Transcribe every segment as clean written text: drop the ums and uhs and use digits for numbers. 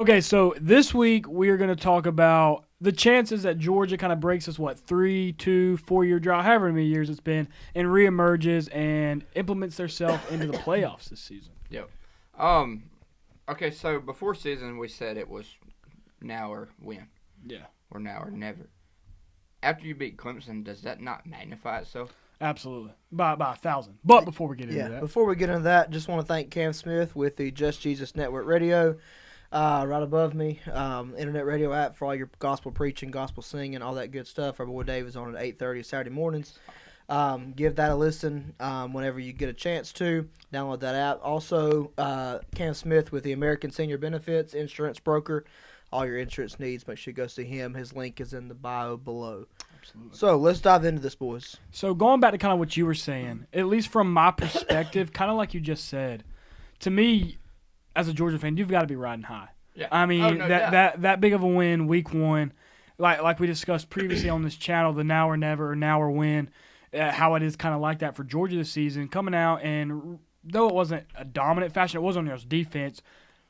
Okay, so this week we are going to talk about the chances that Georgia kind of breaks this, 3, 2, 4-year drought, however many years it's been, and reemerges and implements themselves into the playoffs this season. Yep. Okay, so before season we said it was now or when. Yeah. Or now or never. After you beat Clemson, does that not magnify itself? Absolutely. By 1,000. But before we get into that. Before we get into that, just want to thank Cam Smith with the Just Jesus Network Radio. Right above me, internet radio app for all your gospel preaching, gospel singing, all that good stuff. Our boy Dave is on at 8:30 Saturday mornings. Give that a listen whenever you get a chance to. Download that app. Also, Cam Smith with the American Senior Benefits Insurance Broker. All your insurance needs, make sure you go see him. His link is in the bio below. Absolutely. So let's dive into this, boys. So going back to kind of what you were saying, at least from my perspective, kind of like you just said, to me, as a Georgia fan, you've got to be riding high. Yeah. I mean, no that big of a win, week one, like we discussed previously on this channel, the now or never or now or when, how it is kind of like that for Georgia this season, coming out and though it wasn't a dominant fashion, it was on their defense,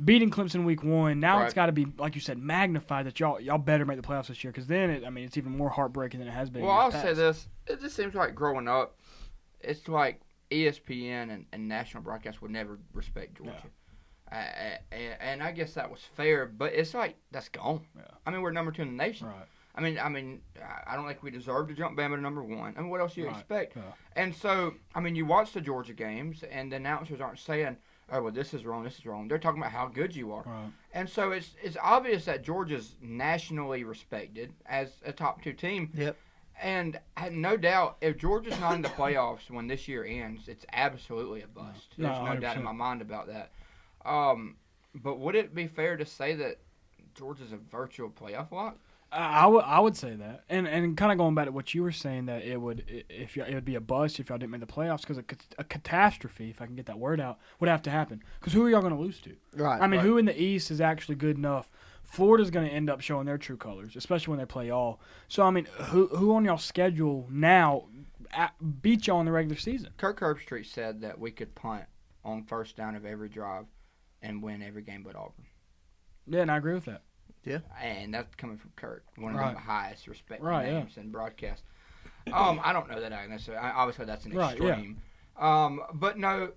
beating Clemson week one. Now It's got to be, like you said, magnified that y'all better make the playoffs this year because then it's even more heartbreaking than it has been. Well, I'll say this: it just seems like growing up, it's like ESPN and national broadcasts would never respect Georgia. Yeah. And I guess that was fair, but it's like that's gone. Yeah. I mean, we're number 2 in the nation. Right. I don't think we deserve to jump Bama to number 1. I mean, what else do you expect? Yeah. And so, you watch the Georgia games, and the announcers aren't saying, "Oh, well, this is wrong, this is wrong." They're talking about how good you are. Right. And so it's obvious that Georgia's nationally respected as a top 2 team. Yep. And I had no doubt, if Georgia's not in the playoffs when this year ends, it's absolutely a bust. No, There's no 100%. doubt in my mind about that. But would it be fair to say that Georgia's a virtual playoff lock? I would say that, and kind of going back to what you were saying, that it would be a bust if y'all didn't make the playoffs because a catastrophe, if I can get that word out, would have to happen. Because who are y'all going to lose to? Right. I mean, who in the East is actually good enough? Florida's going to end up showing their true colors, especially when they play y'all. So I mean, who on y'all's schedule now beat y'all in the regular season? Kirk Herbstreit said that we could punt on first down of every drive and win every game but Auburn. Yeah, and I agree with that. Yeah. And that's coming from Kirk, one of the highest respected Right, names in broadcast. I don't know that I necessarily. Obviously, that's an extreme. But no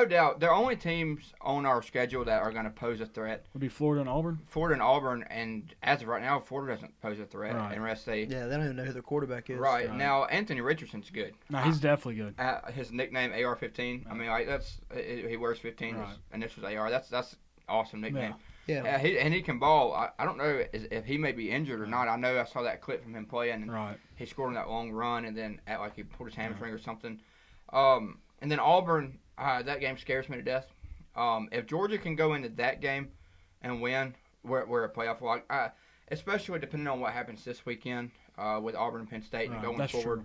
doubt, the only teams on our schedule that are going to pose a threat Would be Florida and Auburn. Florida and Auburn, and as of right now, Florida doesn't pose a threat unless they. Yeah, they don't even know who their quarterback is. Right now, Anthony Richardson's good. No, he's definitely good. His nickname AR-15. I mean, that's he wears 15. Right. His initials AR. That's an awesome nickname. Yeah. He can ball. I don't know if he may be injured or not. I know I saw that clip from him playing, and he scored on that long run, and then like he pulled his hamstring or something. And then Auburn, that game scares me to death. If Georgia can go into that game and win, we're a playoff lock. Especially depending on what happens this weekend with Auburn and Penn State and going forward.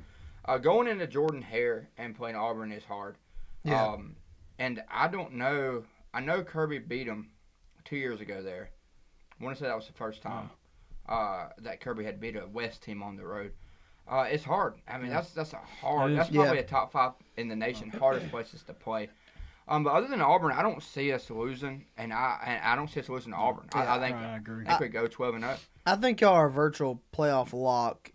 Going into Jordan Hare and playing Auburn is hard. Yeah. And I don't know. I know Kirby beat him 2 years ago there. I want to say that was the first time that Kirby had beat a West team on the road. It's hard. I mean, that's a hard. That's probably a top 5 in the nation, hardest places to play. But other than Auburn, I don't see us losing, and I don't see us losing to Auburn. Yeah, I think I agree. I think we go 12-0. I think y'all are a virtual playoff lock,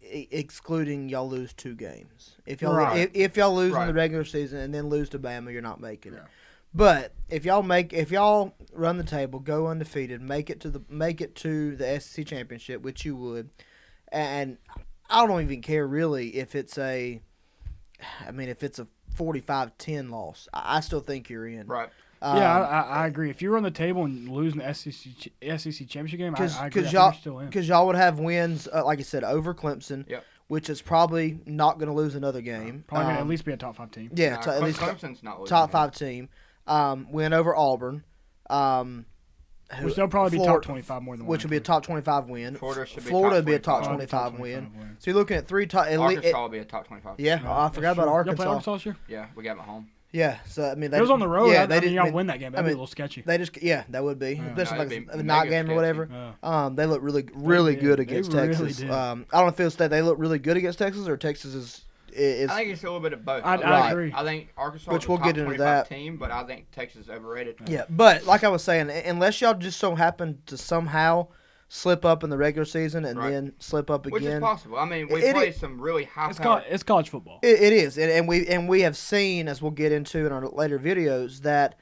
excluding y'all lose 2 games. If y'all if y'all lose in the regular season and then lose to Bama, you're not making it. But if y'all run the table, go undefeated, make it to the SEC championship, which you would, and I don't even care really if it's a 45-10 loss. I still think you're in. Right. I agree. If you run the table and lose an SEC championship game, I agree. Y'all, you're still in. Because y'all would have wins, like I said, over Clemson, which is probably not going to lose another game. Probably going to at least be a top 5 team. Yeah, at least Clemson's not losing. Top 5 team. Win over Auburn. Which they'll probably be top 25 more than one. Which would be a top 25 win. Florida would be a top 25 win. So you're looking at 3 top. Arkansas will be a top 25. Yeah, I forgot about Arkansas. Y'all play Arkansas this year? Yeah, we got them at home. Yeah, so I mean, it was on the road. Yeah, they didn't. Y'all win that game. That'd be a little sketchy. They just, that would be, especially like a night game or whatever. Yeah. They look really good against Texas. Did. I don't know if it was that they look really good against Texas or Texas is is. I think it's a little bit of both. I agree. I think Arkansas Which is a we'll top get into 25 that. team, but I think Texas is overrated. Yeah, but like I was saying, unless y'all just so happen to somehow slip up in the regular season and then slip up again, which is possible. I mean, we play some really high. It's college football. It is, and we have seen, as we'll get into in our later videos, that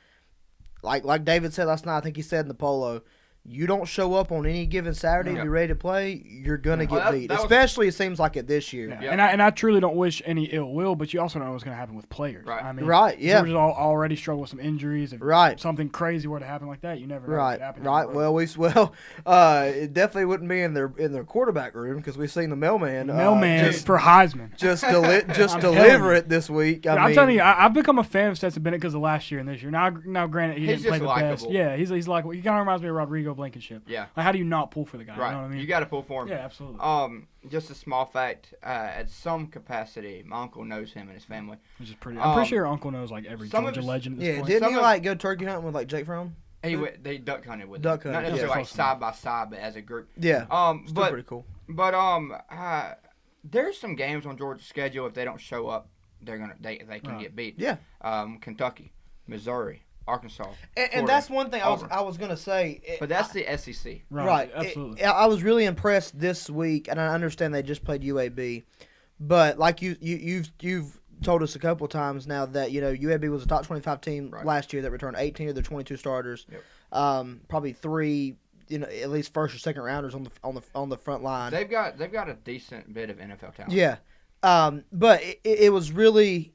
like David said last night. I think he said in the polo, you don't show up on any given Saturday to be ready to play, you're gonna get beat. Especially, it seems like it this year. Yeah. And I truly don't wish any ill will, but you also don't know what's going to happen with players. Right. I mean, yeah. Georgia's already struggled with some injuries. If something crazy were to happen like that, you never know what could happen. Right. Well, it definitely wouldn't be in their quarterback room because we've seen the mailman. For Heisman. Just deliver it this week. I'm telling you, I've become a fan of Stetson Bennett because of last year and this year. Now granted, he didn't play the best. Yeah, he's like, he kind of reminds me of Rodrigo Blankenship. Yeah. Like, how do you not pull for the guy? Right. You know what I mean? You got to pull for him. Yeah, absolutely. Just a small fact. At some capacity, my uncle knows him and his family. Which is pretty. I'm pretty sure your uncle knows like every Georgia legend. At this point. Didn't he go turkey hunting with like Jake Fromm? They duck hunted with him. Duck hunted, not necessarily like side by side, but as a group. Yeah. But pretty cool. But there's some games on Georgia's schedule. If they don't show up, they can get beat. Yeah. Kentucky, Missouri, Arkansas, and that's one thing I was gonna say. But that's the SEC. Right. Absolutely. I was really impressed this week, and I understand they just played UAB, but like you've told us a couple times now that UAB was a top 25 team last year that returned 18 of their 22 starters, probably 3 at least first or second rounders on the front line. They've got a decent bit of NFL talent. Yeah, but it was really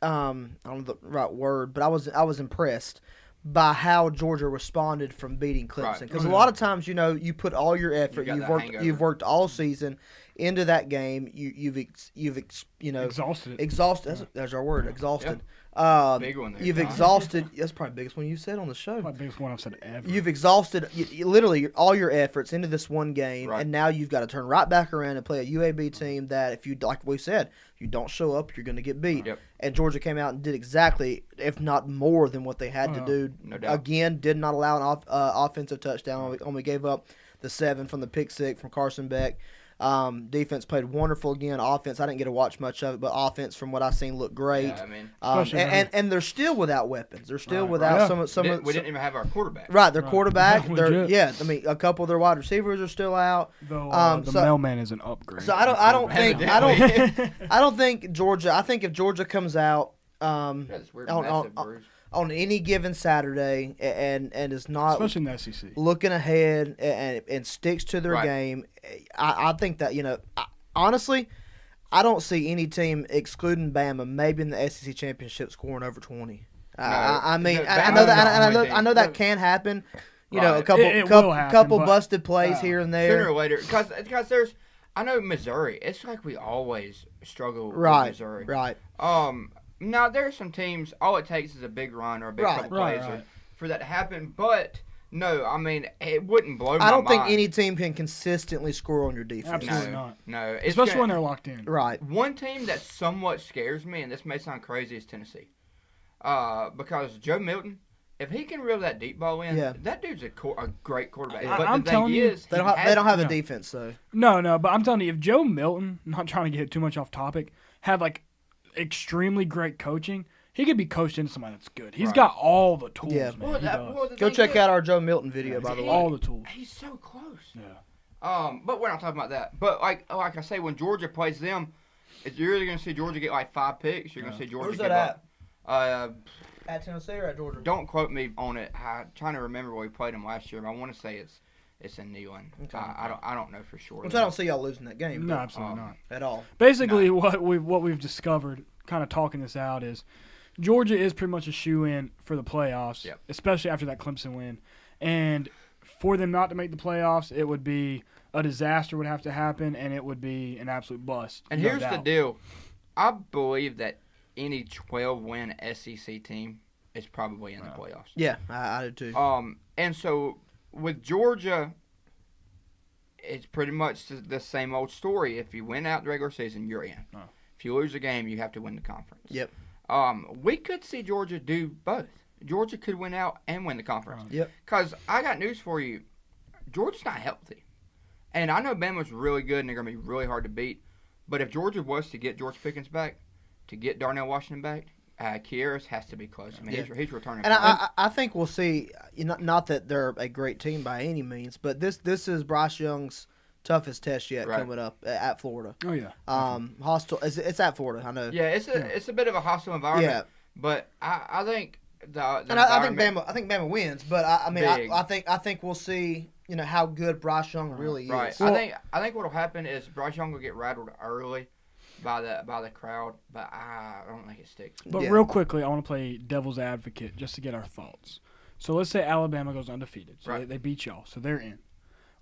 I don't know the right word, but I was impressed by how Georgia responded from beating Clemson. Because a lot of times, you put all your effort, you've worked all season into that game. You've exhausted. That's our word, exhausted. Big one there. You've exhausted. That's probably the biggest one you've said on the show. Probably the biggest one I've said ever. You've exhausted literally all your efforts into this one game, and now you've got to turn right back around and play a UAB team that, if you like we said, if you don't show up, you're going to get beat. Yep. And Georgia came out and did exactly, if not more than what they had to do. No doubt. Again, did not allow an offensive touchdown. Only gave up the 7 from the pick six from Carson Beck. Defense played wonderful again. Offense, I didn't get to watch much of it, but offense, from what I've seen, looked great. Yeah, I mean, and they're still without weapons. They're still without some. We didn't even have our quarterback. Right, their quarterback. Yeah, I mean, a couple of their wide receivers are still out. Though the mailman is an upgrade. So I don't think Georgia. I think if Georgia comes out on any given Saturday and is not, especially in the SEC, looking ahead and sticks to their game, I think that honestly, I don't see any team excluding Bama, maybe in the SEC championship, scoring over 20. I know that can happen. A couple busted plays here and there. Sooner or later, because there's, I know Missouri. It's like we always struggle with Missouri. Right. Now, there are some teams, all it takes is a big run or a big couple plays for that to happen. But, no, I mean, it wouldn't blow my mind. I don't think any team can consistently score on your defense. Absolutely not. No. Especially when they're locked in. Right. One team that somewhat scares me, and this may sound crazy, is Tennessee. Because Joe Milton, if he can reel that deep ball in, that dude's a great quarterback. I'm telling you, they don't have a defense, though. No, but I'm telling you, if Joe Milton, not trying to get too much off topic, had extremely great coaching, he could be coached into somebody that's good. He's got all the tools, man. Go check out our Joe Milton video, by the way. All the tools. He's so close. Yeah. But we're not talking about that. But like I say, when Georgia plays them, you're either going to see Georgia get 5 picks. You're going to see Georgia give up. At Tennessee or at Georgia? Don't quote me on it. I'm trying to remember where we played them last year, but I want to say it's in Neyland. Okay. I don't know for sure. Which I don't see y'all losing that game. No, absolutely not at all. Basically, what we've discovered, kind of talking this out, is Georgia is pretty much a shoe-in for the playoffs, especially after that Clemson win. And for them not to make the playoffs, it would be a disaster would have to happen, and it would be an absolute bust. And here's the deal. I believe that any 12-win SEC team is probably in the playoffs. Yeah, I do too. And so with Georgia, it's pretty much the same old story. If you win out the regular season, you're in. Oh. If you lose a game, you have to win the conference. Yep. We could see Georgia do both. Georgia could win out and win the conference. Yep. Because I got news for you. Georgia's not healthy. And I know Bama's really good and they're going to be really hard to beat. But if Georgia was to get George Pickens back, to get Darnell Washington back, Kieras has to be close. I mean, he's returning. And I think we'll see. Not that they're a great team by any means, but this is Bryce Young's toughest test yet coming up at Florida. Oh yeah. Hostile. It's at Florida. I know. Yeah, it's a bit of a hostile environment. Yeah. But I think I think Bama wins. But I think we'll see. How good Bryce Young really is. Right. Well, I think what'll happen is Bryce Young will get rattled early by the crowd, but I don't think it sticks. But real quickly, I want to play devil's advocate just to get our thoughts. So let's say Alabama goes undefeated. So they beat y'all, so they're in.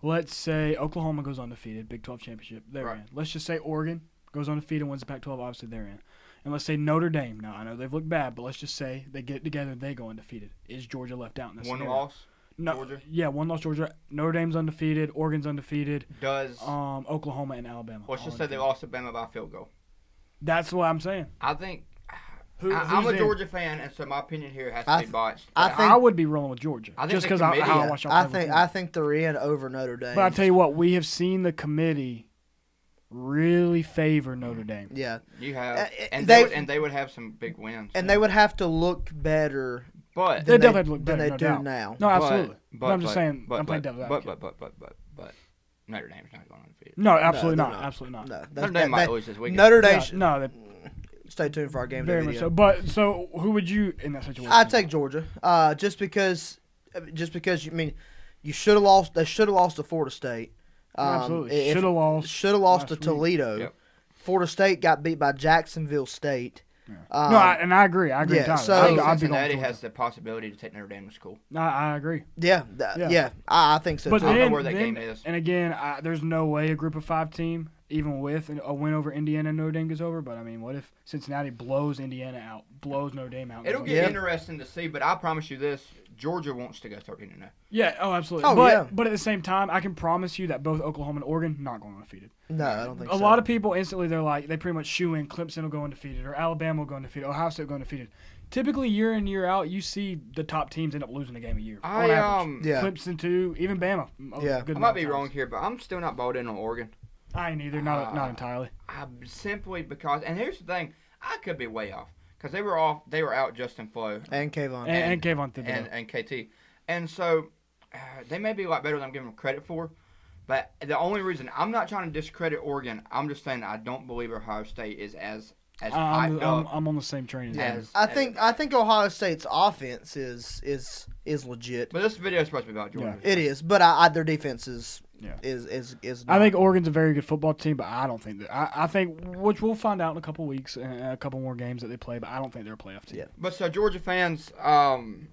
Let's say Oklahoma goes undefeated, Big 12 championship, they're in. Let's just say Oregon goes undefeated, wins the Pac-12, obviously they're in. And let's say Notre Dame. Now, I know they've looked bad, but let's just say they get together and they go undefeated. Is Georgia left out in this scenario? One loss? No, Georgia? Yeah, one loss Georgia. Notre Dame's undefeated. Oregon's undefeated. Does Oklahoma and Alabama. Let's just say they lost to Bama by a field goal. That's what I'm saying. I think I'm a Georgia fan, and so my opinion here has to be botched. I would be rolling with Georgia just because I watch. I think they're in over Notre Dame. But I tell you what, we have seen the committee really favor Notre Dame. Yeah, you have, and they would have some big wins, and they would have to look better. But they definitely look better than they do now. No, absolutely. But I'm just saying, I'm playing devil's advocate. But Notre Dame's not going undefeated. No, absolutely not. Absolutely not. No, Notre Dame might lose this weekend. Notre Dame. No. Stay tuned for our game very video. much so. So who would you in that situation? I'd take Georgia. Just because you should have lost. They should have lost to Florida State. Absolutely. Should have lost to Toledo. Yep. Florida State got beat by Jacksonville State. Yeah. I agree. I agree. Yeah, so I think Cincinnati has the possibility to take Notre Dame to school. I agree. Yeah, I think so. But too. I don't know where that game is. And again, there's no way a Group of 5 team, even with a win over Indiana and Notre Dame, goes over. But I mean, what if Cincinnati blows Indiana out, blows Notre Dame out? It'll get interesting to see. But I promise you this: Georgia wants to go 13-0. Yeah. Oh, absolutely. But at the same time, I can promise you that both Oklahoma and Oregon not going undefeated. No, I don't think so. A lot of people instantly they pretty much shoe in Clemson will go undefeated or Alabama will go undefeated, Ohio State will go undefeated. Typically, year in year out, you see the top teams end up losing a game a year. On average. Clemson too, even Bama. I might be wrong here, but I'm still not bought in on Oregon. I ain't either, not entirely. Simply because, and here's the thing, I could be way off because they were out Justin Flo and Kayvon and Kayvon Thibodeau and KT, and so they may be a lot better than I'm giving them credit for. But the only reason I'm not trying to discredit Oregon, I'm just saying I don't believe Ohio State is as hyped up. I'm on the same train as I think Ohio State's offense is legit. But this video is supposed to be about Georgia. Yeah. It is, but their defense is not. I think Oregon's a very good football team, but I don't think that. I think, which we'll find out in a couple weeks and a couple more games that they play, but I don't think they're a playoff team. Yeah. But so Georgia fans,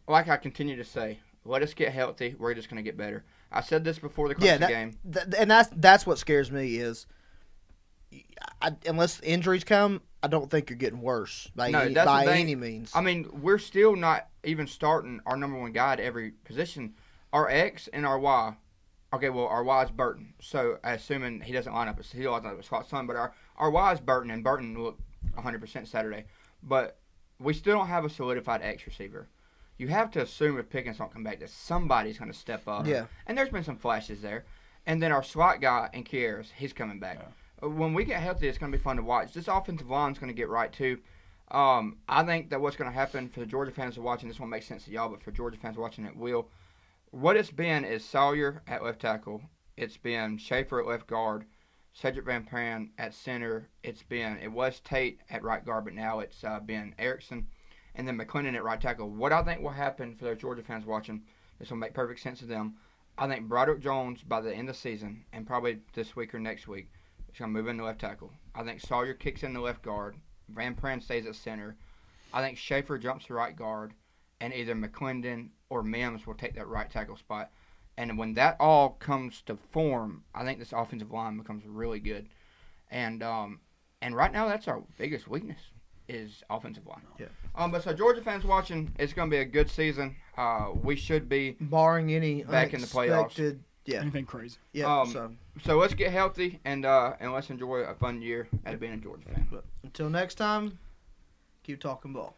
like I continue to say, let us get healthy. We're just going to get better. I said this before the Clemson game. And that's what scares me is, unless injuries come, I don't think you're getting worse by any means. I mean, we're still not even starting our number one guy at every position. Our X and our Y. Okay, well, our Y is Burton. So, assuming he doesn't line up, he lines up with Scott Sun, but our Y is Burton, and Burton looked 100% Saturday. But we still don't have a solidified X receiver. You have to assume if Pickens don't come back that somebody's going to step up. Yeah. And there's been some flashes there. And then our slot guy in Kieras, he's coming back. Yeah. When we get healthy, it's going to be fun to watch. This offensive line is going to get right, too. I think that what's going to happen for the Georgia fans who are watching, this won't make sense to y'all, but for Georgia fans watching it will. What it's been is Sawyer at left tackle. It's been Schaefer at left guard. Cedric Van Pran at center. It was Tate at right guard, but now it's been Erickson. And then McClendon at right tackle. What I think will happen for those Georgia fans watching, this will make perfect sense to them. I think Broderick Jones, by the end of the season, and probably this week or next week, is going to move into left tackle. I think Sawyer kicks in the left guard. Van Pran stays at center. I think Schaefer jumps to right guard. And either McClendon or Mims will take that right tackle spot. And when that all comes to form, I think this offensive line becomes really good. And right now, that's our biggest weakness. Is offensive line. Yeah. But so Georgia fans watching, it's going to be a good season. We should be barring any back in the playoffs. Yeah. Anything crazy. Yeah. So let's get healthy and let's enjoy a fun year at being a Georgia fan. But until next time, keep talking ball.